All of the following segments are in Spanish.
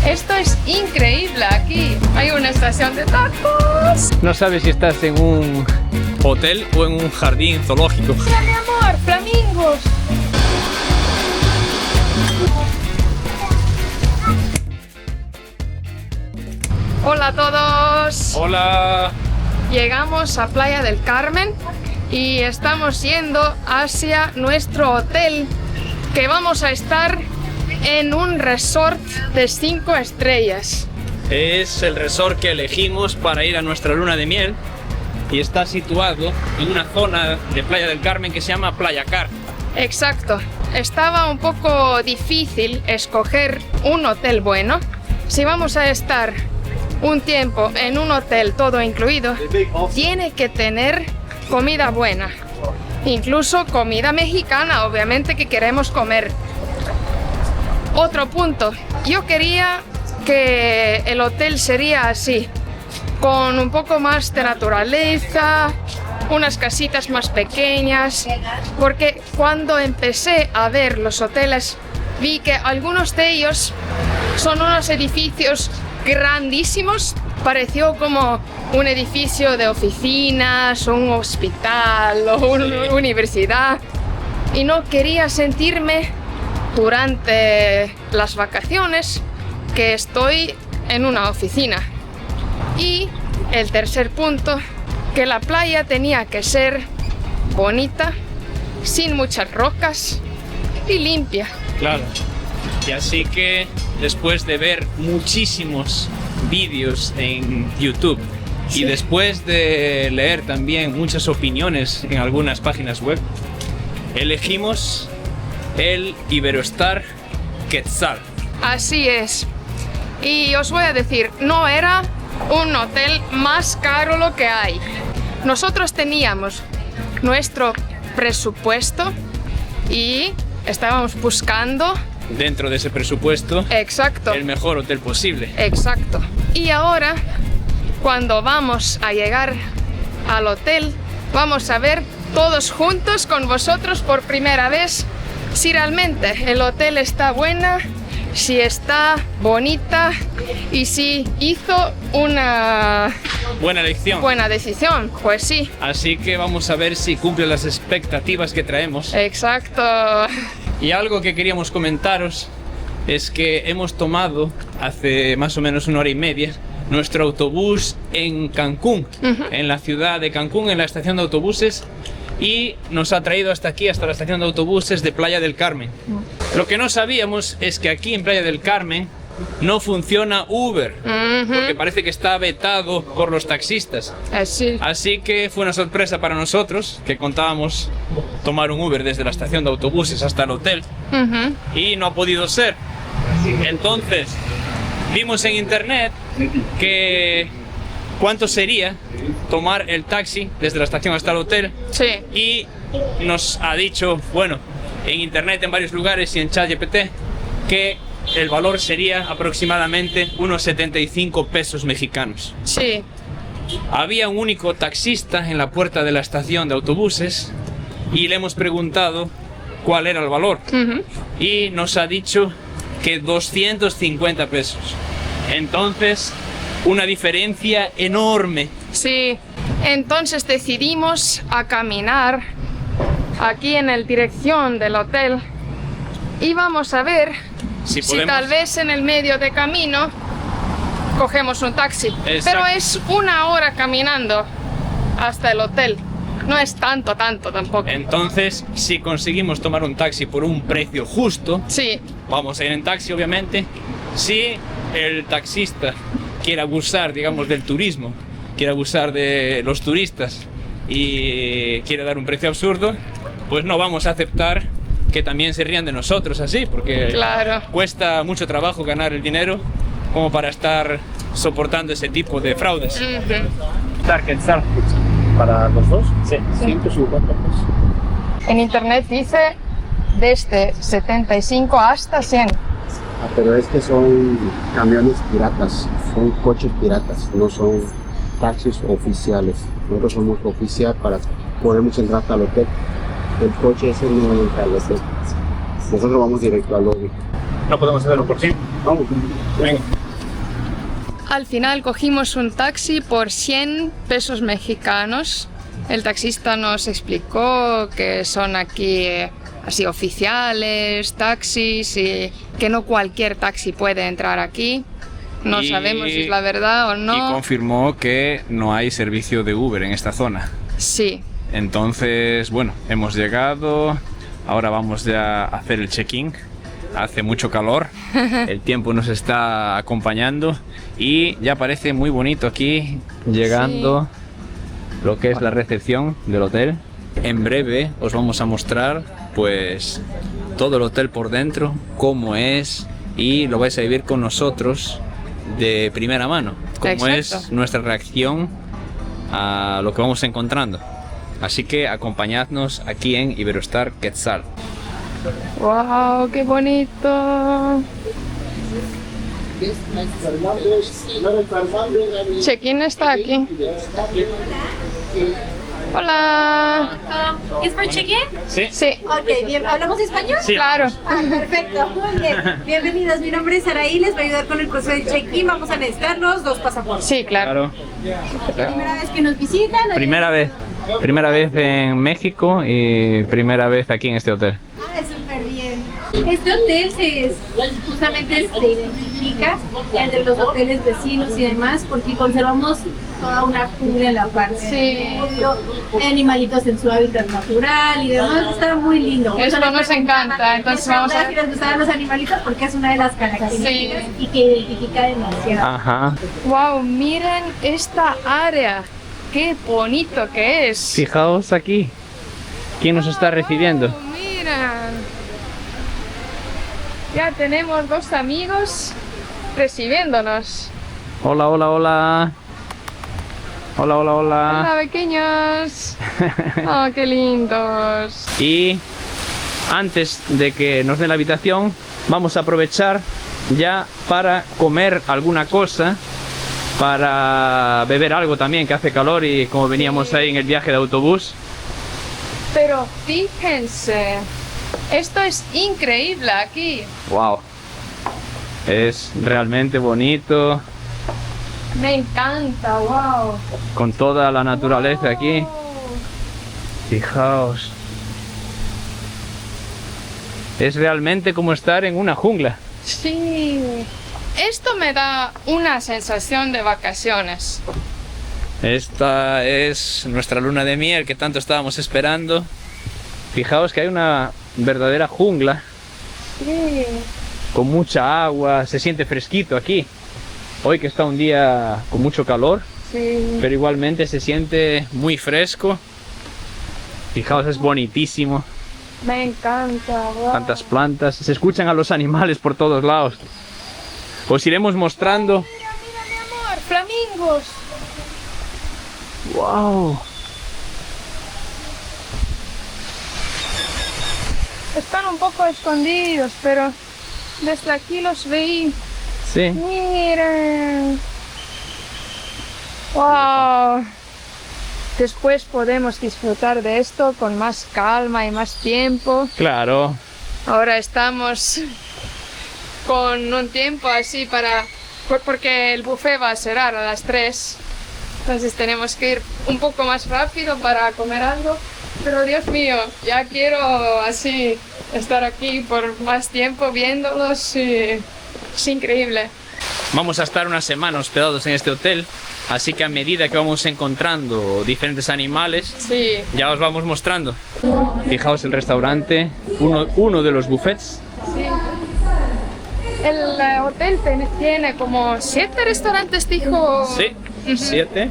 Esto es increíble aquí. Hay una estación de tacos. No sabes si estás en un hotel o en un jardín zoológico. Mira, mi amor, flamingos. Hola a todos. Hola. Llegamos a Playa del Carmen y estamos yendo hacia nuestro hotel, que vamos a estar en un resort de 5 estrellas. Es el resort que elegimos para ir a nuestra luna de miel y está situado en una zona de Playa del Carmen que se llama Playa Car. Exacto. Estaba un poco difícil escoger un hotel bueno. Si vamos a estar un tiempo en un hotel todo incluido, tiene que tener comida buena. Incluso comida mexicana, obviamente, que queremos comer. Otro punto, yo quería que el hotel sería así, con un poco más de naturaleza, unas casitas más pequeñas, porque cuando empecé a ver los hoteles vi que algunos de ellos son unos edificios grandísimos. Pareció como un edificio de oficinas, un hospital o una universidad, y no quería sentirme durante las vacaciones que estoy en una oficina. Y el tercer punto, que la playa tenía que ser bonita, sin muchas rocas y limpia. Claro. Y así que después de ver muchísimos vídeos en YouTube y después de leer también muchas opiniones en algunas páginas web, elegimos el Iberostar Quetzal. Así es. Y os voy a decir, no era un hotel más caro lo que hay. Nosotros teníamos nuestro presupuesto y estábamos buscando dentro de ese presupuesto, exacto, el mejor hotel posible. Exacto. Y ahora, cuando vamos a llegar al hotel, vamos a ver todos juntos con vosotros por primera vez si realmente el hotel está buena, si está bonita y si hizo una buena elección. Buena decisión, pues sí. Así que vamos a ver si cumple las expectativas que traemos. Exacto. Y algo que queríamos comentaros es que hemos tomado hace más o menos 1 hora y media nuestro autobús en Cancún, en la ciudad de Cancún, en la estación de autobuses, y nos ha traído hasta aquí, hasta la estación de autobuses de Playa del Carmen. Lo que no sabíamos es que aquí en Playa del Carmen no funciona Uber, porque parece que está vetado por los taxistas. Sí. Así que fue una sorpresa para nosotros, que contábamos tomar un Uber desde la estación de autobuses hasta el hotel, y no ha podido ser. Entonces vimos en internet que cuánto sería tomar el taxi desde la estación hasta el hotel. Sí. Y nos ha dicho, bueno, en internet, en varios lugares y en ChatGPT, que el valor sería aproximadamente unos 75 pesos mexicanos. Sí. Había un único taxista en la puerta de la estación de autobuses y le hemos preguntado cuál era el valor. Y nos ha dicho que 250 pesos. Entonces, una diferencia enorme. Sí. Entonces decidimos a caminar aquí en la dirección del hotel y vamos a ver si tal vez en el medio de camino cogemos un taxi. Exacto. Pero es 1 hora caminando hasta el hotel. No es tanto tampoco. Entonces, si conseguimos tomar un taxi por un precio justo, sí, vamos a ir en taxi, obviamente. Si el taxista quiere abusar, digamos, del turismo, quiere abusar de los turistas y quiere dar un precio absurdo, pues no vamos a aceptar que también se rían de nosotros así, porque claro, cuesta mucho trabajo ganar el dinero como para estar soportando ese tipo de fraudes. ¿Para los dos? Sí, 150 pesos. En internet dice desde 75 hasta 100. Pero es que son camiones piratas, son coches piratas, no son taxis oficiales. Nosotros somos oficial para podemos entrar hasta el hotel. El coche ese no entra al hotel. Nosotros vamos directo al lobby. No podemos hacerlo por sí. Vamos. Venga. Al final cogimos un taxi por 100 pesos mexicanos. El taxista nos explicó que son aquí así oficiales, taxis, y que no cualquier taxi puede entrar aquí. No sabemos si es la verdad o no. Y confirmó que no hay servicio de Uber en esta zona. Sí. Entonces, bueno, hemos llegado. Ahora vamos ya a hacer el check-in. Hace mucho calor, el tiempo nos está acompañando y ya parece muy bonito aquí, llegando lo que es la recepción del hotel. En breve os vamos a mostrar pues todo el hotel por dentro, cómo es, y lo vais a vivir con nosotros de primera mano, cómo es nuestra reacción a lo que vamos encontrando. Así que acompañadnos aquí en Iberostar Quetzal. ¡Wow! ¡Qué bonito! Check-in está aquí. Hola. ¿Es por check-in? Sí. Sí. Ok, bien. ¿Hablamos español? Sí. Claro. Ah, perfecto. Muy bien. Bienvenidos. Mi nombre es Araí. Les voy a ayudar con el proceso de check-in. Vamos a necesitar los 2 pasaportes. Sí, claro. Primera vez que nos visitan. Primera vez en México y primera vez aquí en este hotel. Ah, súper bien. Este hotel justamente se identifica entre los hoteles vecinos y demás porque conservamos toda una jungla en la parte Sí. medio, animalitos en su hábitat natural y demás. Está muy lindo. Eso nos encanta, entonces vamos a... Si les gustan los animalitos porque es una de las características Sí. y que identifica demasiado. Ajá. ¡Wow! Miren esta área. ¡Qué bonito que es! Fijaos aquí. ¿Quién nos está recibiendo? ¡Wow! Mira. Ya tenemos 2 amigos recibiéndonos. Hola, hola, hola. Hola, hola, hola. Hola, pequeños. ¡Oh, qué lindos! Y antes de que nos den la habitación, vamos a aprovechar ya para comer alguna cosa, para beber algo también, que hace calor y como veníamos ahí en el viaje de autobús. Pero fíjense, esto es increíble aquí. Wow. Es realmente bonito, Me encanta, wow. con toda la naturaleza aquí. Wow. Fijaos. Es realmente como estar en una jungla. Sí. Esto me da una sensación de vacaciones. Esta es nuestra luna de miel que tanto estábamos esperando. Fijaos que hay una verdadera jungla Sí. con mucha agua, se siente fresquito aquí. Hoy que está un día con mucho calor, Sí. pero igualmente se siente muy fresco. Fijaos, es bonitísimo. Me encanta, wow. Tantas plantas, se escuchan a los animales por todos lados. Os iremos mostrando. Mira, mira, mi amor, flamingos. ¡Wow! Están un poco escondidos, pero desde aquí los vi. Sí. Miren. Wow. Después podemos disfrutar de esto con más calma y más tiempo. Claro. Ahora estamos con un tiempo así porque el buffet va a cerrar a las 3. Entonces tenemos que ir un poco más rápido para comer algo. Pero Dios mío, ya quiero así estar aquí por más tiempo viéndolos. Y es increíble. Vamos a estar una semana hospedados en este hotel, así que a medida que vamos encontrando diferentes animales, Sí. ya os vamos mostrando. Fijaos el restaurante, uno de los buffets. Sí. El hotel tiene como 7 restaurantes, dijo. Sí, 7.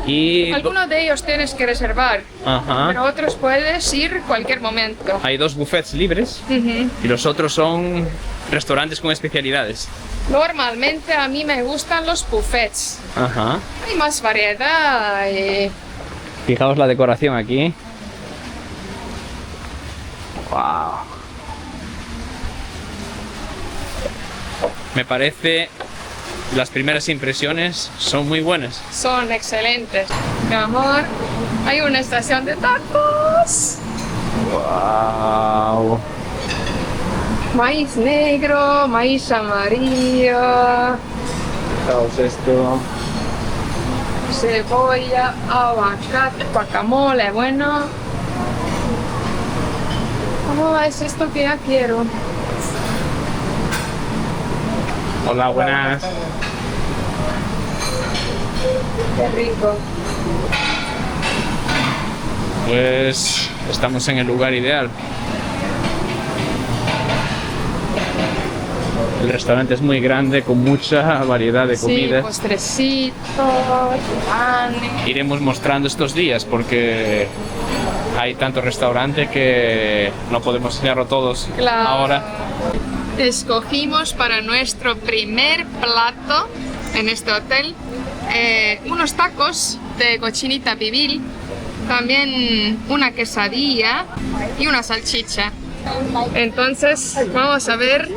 Y Algunos de ellos tienes que reservar, ajá. pero otros puedes ir cualquier momento. Hay 2 buffets libres Ujú. y los otros son restaurantes con especialidades. Normalmente a mí me gustan los buffets. Ajá. Hay más variedad y... Fijaos la decoración aquí. Wow. Me parece las primeras impresiones son muy buenas. son excelentes. Mi amor, hay una estación de tacos. Wow. Maíz negro, maíz amarillo, Fijaos esto. cebolla, aguacate, guacamole, bueno. Oh, es esto que ya quiero. Hola, buenas. Qué rico. Pues estamos en el lugar ideal. El restaurante es muy grande, con mucha variedad de Sí, comidas. postrecitos, pan. Iremos mostrando estos días porque hay tanto restaurante que no podemos enseñarlo todos Claro. ahora. Escogimos para nuestro primer plato en este hotel unos tacos de cochinita pibil, también una quesadilla y una salchicha. Entonces vamos a ver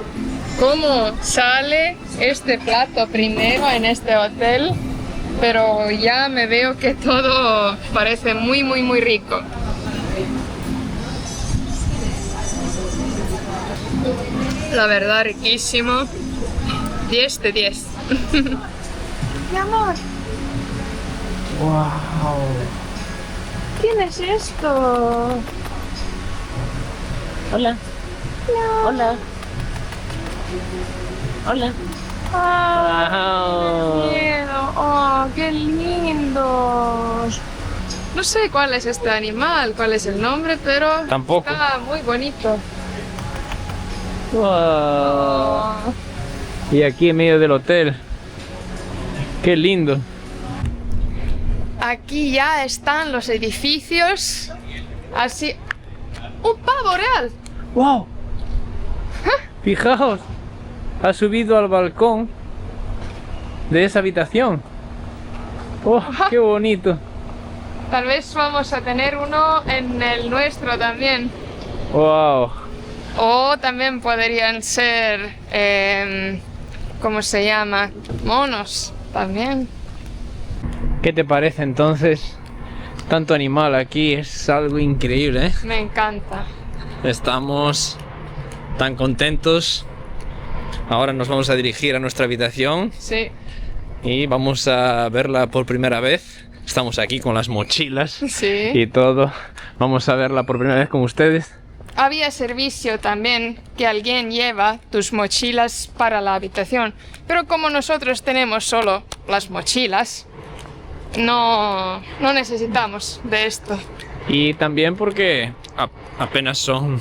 cómo sale este plato primero en este hotel, pero ya me veo que todo parece muy rico. La verdad, riquísimo. 10 de 10. Mi amor, ¡Wow! ¿quién es esto? Hola. Hola. Hola. ¡Ah! ¡Qué miedo! ¡Oh, qué lindos! No sé cuál es este animal, cuál es el nombre, pero Tampoco. está muy bonito. ¡Wow! Oh. Y aquí en medio del hotel. ¡Qué lindo! Aquí ya están los edificios. Así. ¡Un pavo real! ¡Wow! Fijaos, ha subido al balcón de esa habitación. ¡Oh, qué bonito! Tal vez vamos a tener uno en el nuestro también. ¡Wow! O también podrían ser, ¿cómo se llama? Monos también. ¿Qué te parece entonces? Tanto animal aquí, es algo increíble, ¿eh? Me encanta. Estamos tan contentos. Ahora nos vamos a dirigir a nuestra habitación Sí, y vamos a verla por primera vez. Estamos aquí con las mochilas sí. y todo. Vamos a verla por primera vez con ustedes. Había servicio también que alguien lleva tus mochilas para la habitación. Pero como nosotros tenemos solo las mochilas, no necesitamos de esto. Y también porque apenas son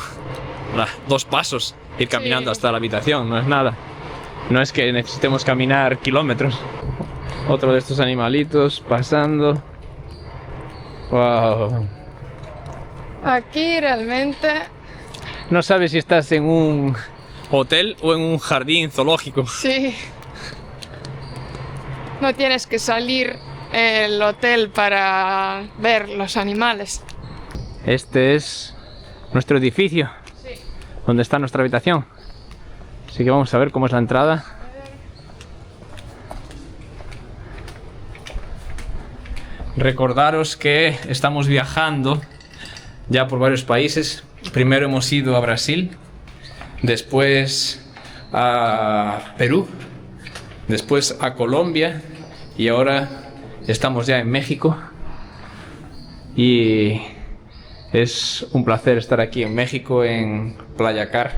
2 pasos ir caminando Sí. hasta la habitación, no es nada. No es que necesitemos caminar kilómetros. Otro de estos animalitos pasando. Wow. Aquí realmente No sabes si estás en un hotel o en un jardín zoológico. sí. No tienes que salir del hotel para ver los animales. Este es nuestro edificio, Sí. donde está nuestra habitación. Así que vamos a ver cómo es la entrada. Recordaros que estamos viajando ya por varios países. Primero hemos ido a Brasil, después a Perú, después a Colombia y ahora estamos ya en México. Y es un placer estar aquí en México, en Playa Car,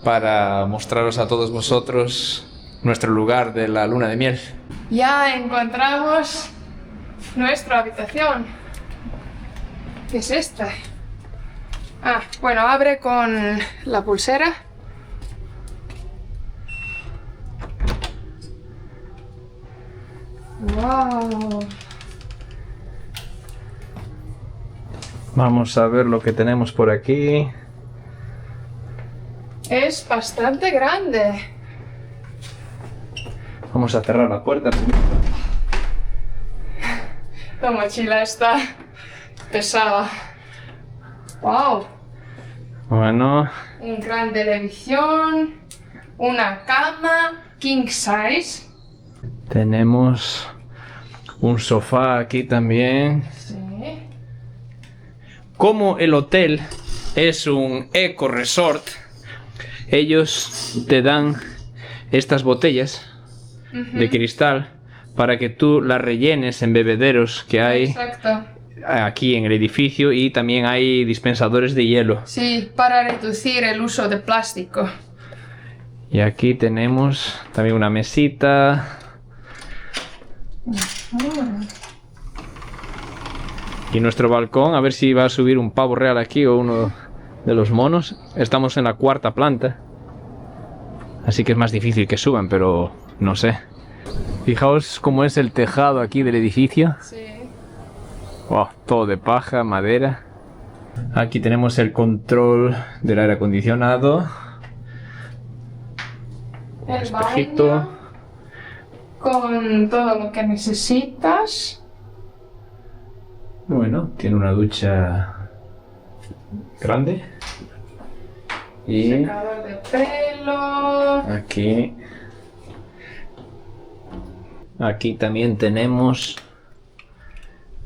para mostraros a todos vosotros nuestro lugar de la luna de miel. Ya encontramos nuestra habitación. ¿Qué es esta? Ah, bueno, abre con la pulsera. Wow. Vamos a ver lo que tenemos por aquí. Es bastante grande. Vamos a cerrar la puerta. La mochila está pesada. Wow. Bueno, Un gran televisión, una cama king size. tenemos un sofá aquí también. Sí. Como el hotel es un eco resort, ellos te dan estas botellas de cristal para que tú las rellenes en bebederos que hay Exacto. aquí en el edificio, y también hay dispensadores de hielo. Sí, para reducir el uso de plástico. Y aquí tenemos también una mesita. Y nuestro balcón, a ver si va a subir un pavo real aquí o uno de los monos. Estamos en la 4ª planta, así que es más difícil que suban, pero no sé. Fijaos cómo es el tejado aquí del edificio. Sí. Wow, todo de paja, madera. Aquí tenemos el control del aire acondicionado. El Espejito. baño con todo lo que necesitas. Bueno, tiene una ducha grande. Y Secador de pelo. aquí también tenemos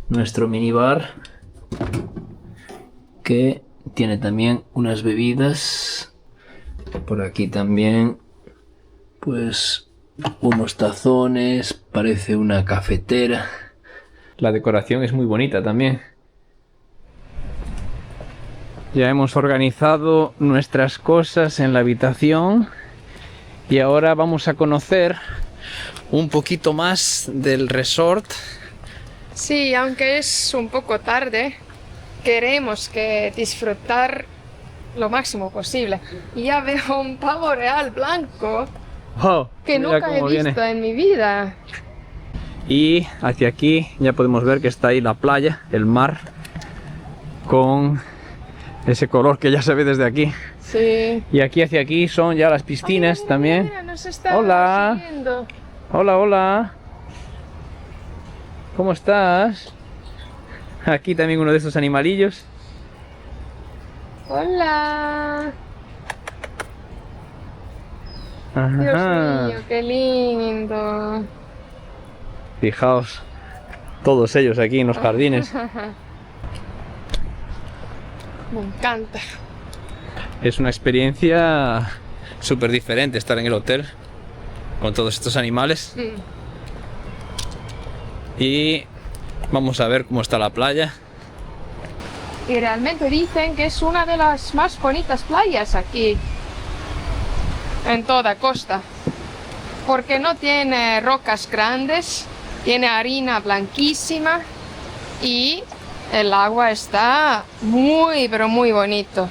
nuestro minibar, que tiene también unas bebidas. Por aquí también, pues, unos tazones, parece una cafetera. La decoración es muy bonita también. Ya hemos organizado nuestras cosas en la habitación y ahora vamos a conocer un poquito más del resort. Sí, aunque es un poco tarde, queremos que disfrutar lo máximo posible. Y ya veo un pavo real blanco Wow, que mira nunca he cómo visto viene. en mi vida. Y hacia aquí ya podemos ver que está ahí la playa, el mar, con ese color que ya se ve desde aquí. Sí. Y aquí hacia aquí son ya las piscinas Mira, también. mira, nos está Hola. siguiendo. Hola, hola. ¿Cómo estás? Aquí también uno de esos animalillos. Hola. Ajá. Dios mío, qué lindo. Fijaos, todos ellos aquí en los jardines. Me encanta. Es una experiencia súper diferente estar en el hotel con todos estos animales. Y vamos a ver cómo está la playa. Y realmente dicen que es una de las más bonitas playas aquí, en toda costa. Porque no tiene rocas grandes, tiene arena blanquísima y el agua está muy, pero muy bonito.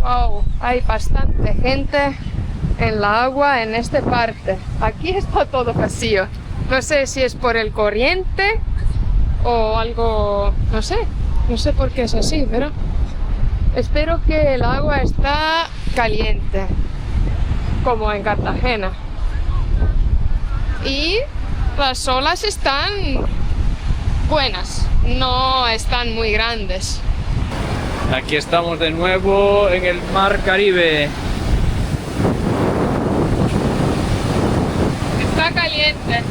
Wow, hay bastante gente en la agua en esta parte. Aquí está todo vacío. No sé si es por el corriente o algo, no sé por qué es así, pero espero que el agua está caliente, como en Cartagena. Y las olas están buenas, no están muy grandes. Aquí estamos de nuevo en el Mar Caribe. Está caliente.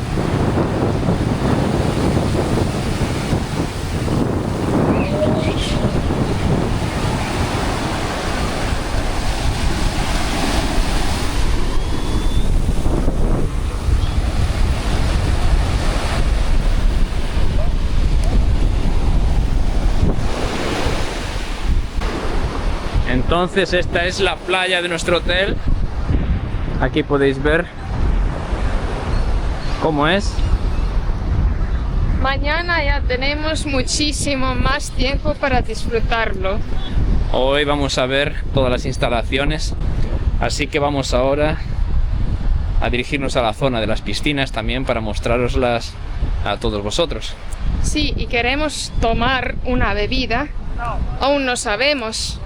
Entonces esta es la playa de nuestro hotel. Aquí podéis ver cómo es. Mañana ya tenemos muchísimo más tiempo para disfrutarlo. Hoy vamos a ver todas las instalaciones, así que vamos ahora a dirigirnos a la zona de las piscinas también para mostraroslas a todos vosotros. Sí, y queremos tomar una bebida. Aún no sabemos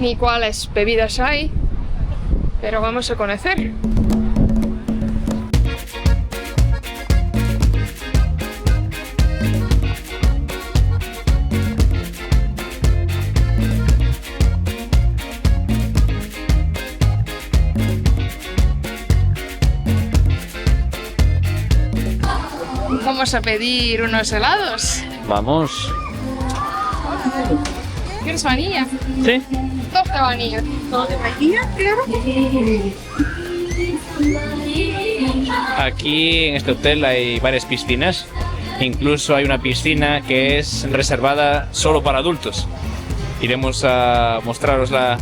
ni cuáles bebidas hay, pero vamos a conocer. vamos a pedir unos helados. Vamos. ¿Quieres vanilla? Sí. 2 de vanilla. 2 de vainilla, claro. Aquí en este hotel hay varias piscinas. Incluso hay una piscina que es reservada solo para adultos. Iremos a mostrarosla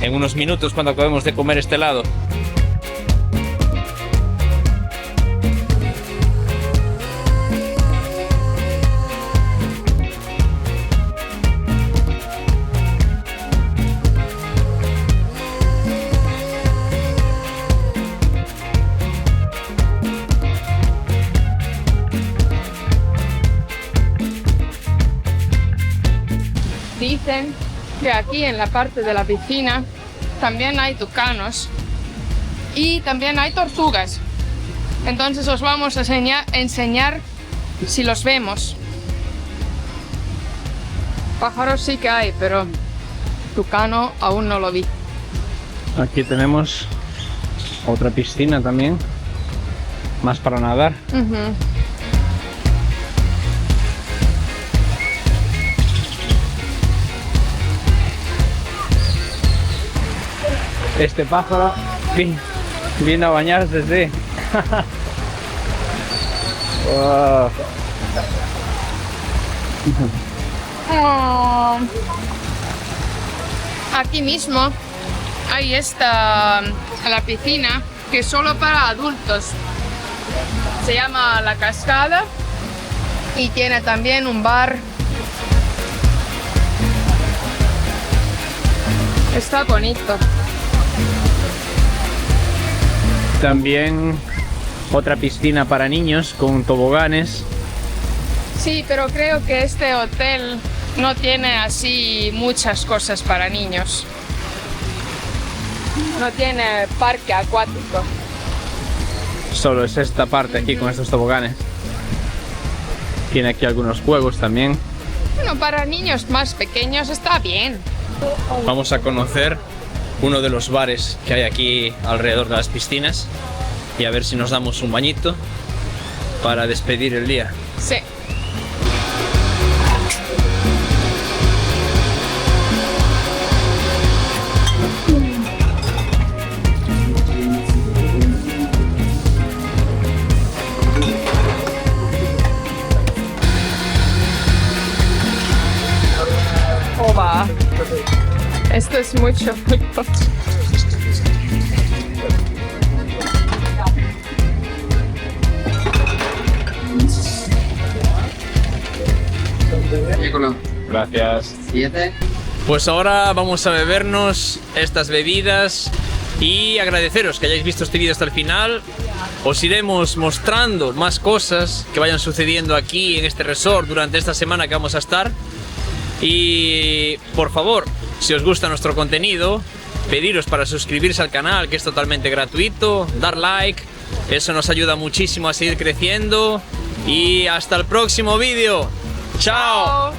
en unos minutos cuando acabemos de comer este helado. Dicen que aquí en la parte de la piscina también hay tucanos y también hay tortugas. Entonces os vamos a enseñar si los vemos. Pájaros sí que hay, pero tucano aún no lo vi. Aquí tenemos otra piscina también, más para nadar. Este pájaro viene a bañarse, sí. Wow. Oh. Aquí mismo hay la piscina que es solo para adultos. Se llama La Cascada y tiene también un bar. Está bonito. También otra piscina para niños con toboganes. Sí, pero creo que este hotel no tiene así muchas cosas para niños. No tiene parque acuático. Solo es esta parte aquí con estos toboganes. Tiene aquí algunos juegos también. Bueno, para niños más pequeños está bien. Vamos a conocer uno de los bares que hay aquí alrededor de las piscinas y a ver si nos damos un bañito para despedir el día. Sí. Oba. Esto es mucho. Gracias. 7. Pues ahora vamos a bebernos estas bebidas y agradeceros que hayáis visto este vídeo hasta el final. Os iremos mostrando más cosas que vayan sucediendo aquí en este resort durante esta semana que vamos a estar. Y por favor, si os gusta nuestro contenido, pediros para suscribirse al canal, que es totalmente gratuito, dar like, eso nos ayuda muchísimo a seguir creciendo. Y hasta el próximo vídeo. ¡Chao!